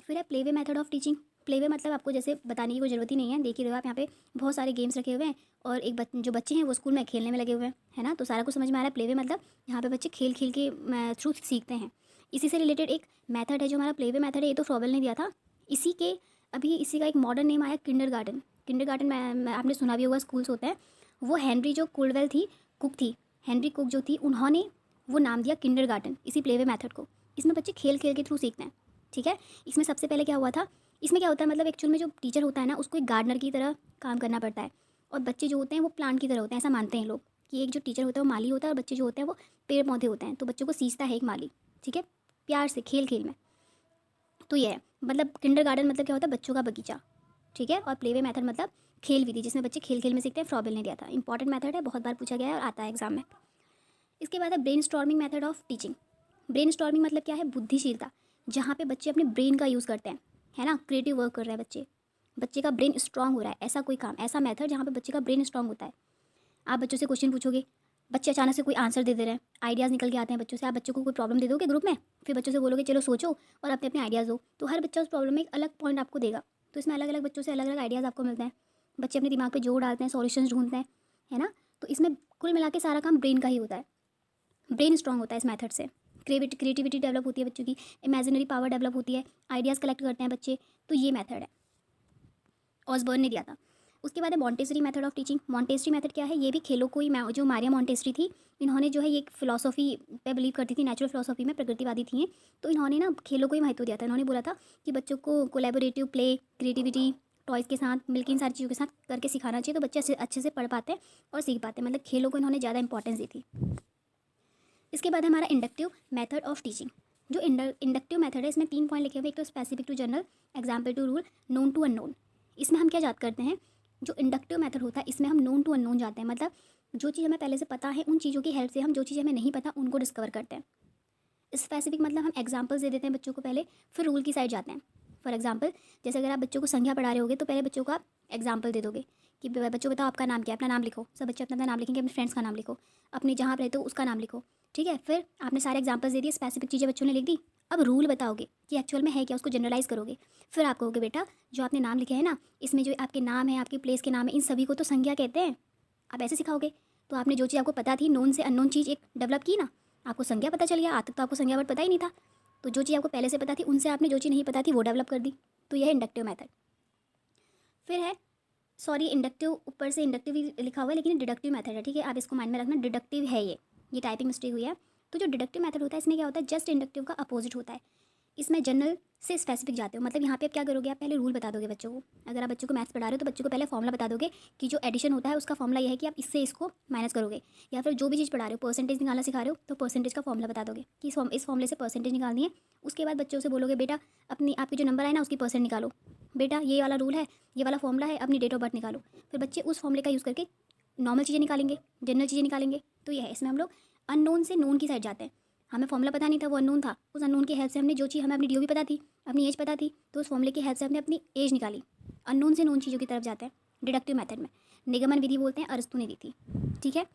फिर है play way method of teaching. Play way मतलब आपको जैसे बताने की कोई ज़रूरत ही नहीं है, देखिए देखो आप यहाँ पे बहुत सारे गेम्स रखे हुए हैं और एक जो बच्चे हैं वो स्कूल में खेलने में लगे हुए हैं, है ना। तो सारा कुछ समझ में आ रहा है। प्ले वे मतलब यहाँ पे बच्चे खेल खेल के थ्रू सीखते हैं। इसी से रिलेटेड एक मेथड है जो हमारा प्ले वे मेथड है, ये तो फ्रॉबल ने दिया था। इसी के अभी इसी का एक मॉडर्न नेम आया किंडरगार्टन। किंडरगार्टन में आपने सुना भी होगा, स्कूल्स होते हैं। वो हेनरी जो कुलवेल थी, कुक थी, हेनरी कुक जो थी, उन्होंने वो नाम दिया किंडरगार्टन इसी प्ले वे मेथड को। इसमें बच्चे खेल खेल के थ्रू सीखते हैं, ठीक है। इसमें सबसे पहले क्या हुआ था, इसमें क्या होता है मतलब एक्चुअल में जो टीचर होता है ना उसको एक गार्डनर की तरह काम करना पड़ता है और बच्चे जो होते हैं वो प्लांट की तरह होते हैं, ऐसा मानते हैं लोग कि एक जो टीचर होता है वो माली होता है और बच्चे जो होते हैं वो पेड़ पौधे होते हैं। तो बच्चों को सींचता है एक माली, ठीक है, प्यार से खेल खेल में। तो ये है मतलब किंडरगार्टन मतलब क्या होता है, बच्चों का बगीचा, ठीक है। और प्लेवे मेथड मतलब खेल विधि जिसमें बच्चे खेल खेल में सीखते हैं, फ्रॉबेल ने दिया था। इंपॉर्टेंट मेथड है, बहुत बार पूछा गया है और आता है एग्जाम में। इसके बाद है brain storming method of teaching. Brain storming मतलब क्या है, बुद्धिशीलता, जहाँ पे बच्चे अपने ब्रेन का यूज़ करते हैं, है ना, क्रिएटिव वर्क कर रहे हैं बच्चे, बच्चे का ब्रेन स्ट्रांग हो रहा है, ऐसा कोई काम, ऐसा मेथड जहाँ पे बच्चे का ब्रेन स्ट्रांग होता है। आप बच्चों से क्वेश्चन पूछोगे, बच्चे अचानक से कोई आंसर दे रहे हैं, आइडियाज़ निकल के आते हैं बच्चों से। आप बच्चों को कोई प्रॉब्लम दे दोगे ग्रुप में, फिर बच्चों से बोलोगे चलो सोचो और अपने अपने आइडियाज़ दो, तो हर बच्चा उस प्रॉब्लम में एक अलग पॉइंट आपको देगा। तो इसमें अलग अलग बच्चों से अलग अलग आइडियाज़ आपको मिलते हैं, बच्चे अपने दिमाग पे जोर डालते हैं, सॉल्यूशंस ढूंढते हैं, है ना। तो इसमें कुल मिला के सारा काम ब्रेन का ही होता है, ब्रेन स्ट्रांग होता है इस मेथड से। क्रिएटिविटी डेवलप होती है बच्चों की, इमेजिनरी पावर डेवलप होती है, आइडियाज़ कलेक्ट करते हैं बच्चे। तो ये मेथड है, ऑसबर्न ने दिया था। उसके बाद है Montessori method of teaching. Montessori method क्या है, ये भी खेलों को ही, जो मारिया मॉन्टेसरी थी, इन्होंने जो है ये फिलॉसफी पे बिलीव करती थी, नेचुरल फिलॉसफी में, प्रकृतिवादी थी ये। तो इन्होंने ना खेलों को ही महत्व दिया था। इन्होंने बोला था कि बच्चों को कोलैबोरेटिव प्ले, क्रिएटिविटी, टॉयज़ के साथ मिलकर इन सारी चीज़ों के साथ करके सिखाना चाहिए, तो बच्चे अच्छे से पढ़ पाते हैं और सीख पाते हैं। मतलब खेलों को इन्होंने ज़्यादा इंपॉर्टेंस दी थी। इसके बाद हमारा इंडक्टिव मेथड ऑफ टीचिंग। जो इंडक्टिव मेथड है इसमें 3 पॉइंट लिखे हुए, एक तो specific to general, example to rule, known to unknown. इसमें हम क्या याद करते हैं, जो इंडक्टिव मेथड होता है इसमें हम नोन टू अननोन जाते हैं, मतलब जो चीज़ हमें पहले से पता है उन चीज़ों की हेल्प से हम जो चीज़ हमें नहीं पता उनको डिस्कवर करते हैं। स्पेसिफिक मतलब हम एग्जाम्पल्स दे देते हैं बच्चों को पहले, फिर रूल की साइड जाते हैं। फॉर एग्जाम्पल जैसे अगर आप बच्चों को संख्या पढ़ा रहे होगे तो पहले बच्चों को आप एग्जाम्पल दे दोगे कि बच्चों बताओ आपका नाम क्या है, अपना नाम लिखो। सब बच्चे अपना अपना नाम लिखेंगे, अपने फ्रेंड्स का नाम लिखो, अपने जहाँ आप रहते हो उसका नाम लिखो, ठीक है। फिर आपने सारे एग्जाम्पल्स दे दिए, स्पेसिफिक चीज़ें बच्चों ने लिख दी। अब रूल बताओगे कि एक्चुअल में है क्या, उसको जनरलाइज करोगे। फिर आप कहोगे बेटा जो आपने नाम लिखे हैं ना, इसमें जो आपके नाम है, आपके प्लेस के नाम है, इन सभी को तो संज्ञा कहते हैं। आप ऐसे सिखाओगे तो आपने जो चीज़ आपको पता थी, नोन से अननोन चीज़ एक डेवलप की ना, आपको संज्ञा पता चल गया। आज तक तो आपको संज्ञा वर्ड पता ही नहीं था, तो जो चीज़ आपको पहले से पता थी उनसे आपने जो चीज़ नहीं पता थी वो डेवलप कर दी। तो यह है इंडक्टिव मेथड। फिर है, सॉरी इंडक्टिव ऊपर से इंडक्टिव ही लिखा हुआ है लेकिन डिडक्टिव मेथड है, ठीक है, आप इसको माइंड में रखना, डिडक्टिव है ये टाइपिंग मिस्टेक हुई है। तो जो डिडक्टिव मेथड होता है इसमें क्या होता है, जस्ट इंडक्टिव का अपोजिट होता है। इसमें जनरल से स्पेसिफिक जाते हो, मतलब यहाँ पे आप क्या करोगे, आप पहले रूल बता दोगे बच्चों को। अगर आप बच्चों को मैथ्स पढ़ा रहे हो तो बच्चों को पहले फॉर्मूला बता दोगे कि जो एडिशन होता है उसका फॉर्मूला ये है कि आप इससे इसको माइनस करोगे। या फिर जो भी चीज़ पढ़ा रहे हो, परसेंटेज निकालना सिखा रहे हो तो परसेंटेज का फॉर्मूला बता दोगे कि इस फॉर्मूले से परसेंटेज निकालनी है। उसके बाद बच्चों से बोलोगे बेटा अपनी आपके जो नंबर आए ना उसकी परसेंट निकालो, बेटा ये वाला रूल है, ये वाला फॉर्मूला है, अपनी डेट ऑफ बर्थ निकालो। फिर बच्चे उस फॉर्मूले का यूज़ करके नॉर्मल चीज़ें निकालेंगे, जनरल चीज़ें निकालेंगे। तो ये है, इसमें हम लोग अननोन से नोन की साइड जाते हैं। हमें फॉर्मूला पता नहीं था, वो अननोन था, उस अननोन की हेल्प से हमने जो चीज़ हमें अपनी डीओ भी पता थी, अपनी एज पता थी, तो उस फॉर्मूले की हेल्प से हमने अपनी एज निकाली। अननोन से नोन चीज़ों की तरफ जाते हैं डिडक्टिव मेथड में। निगमन विधि बोलते हैं, अरस्तु ने दी थी, ठीक है।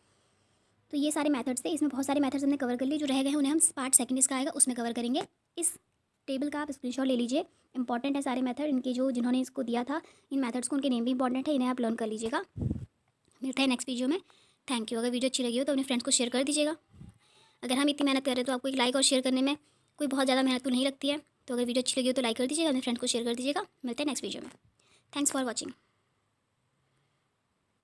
तो ये सारे मेथड्स थे, इसमें बहुत सारे मेथड्स हमने कवर कर लिए, जो रह गए हैं उन्हें हम पार्ट सेकंड इसका आएगा उसमें कवर करेंगे। इस टेबल का आप स्क्रीनशॉट ले लीजिए, इंपॉर्टेंट है सारे मेथड, इनके जो जिन्होंने इसको दिया था इन मेथड्स को, उनके नेम भी इंपॉर्टेंट है, इन्हें आप लर्न कर लीजिएगा। मिलता है नेक्स्ट वीडियो में। Thank you. अगर वीडियो अच्छी लगी हो तो अपने फ्रेंड्स को शेयर कर दीजिएगा। अगर हम इतनी मेहनत कर रहे हैं तो आपको एक लाइक और शेयर करने में कोई बहुत ज़्यादा मेहनत तो नहीं लगती है, तो अगर वीडियो अच्छी लगी हो तो लाइक कर दीजिएगा, अपने फ्रेंड्स को शेयर कर दीजिएगा। मिलते हैं नेक्स्ट वीडियो में। Thanks for watching.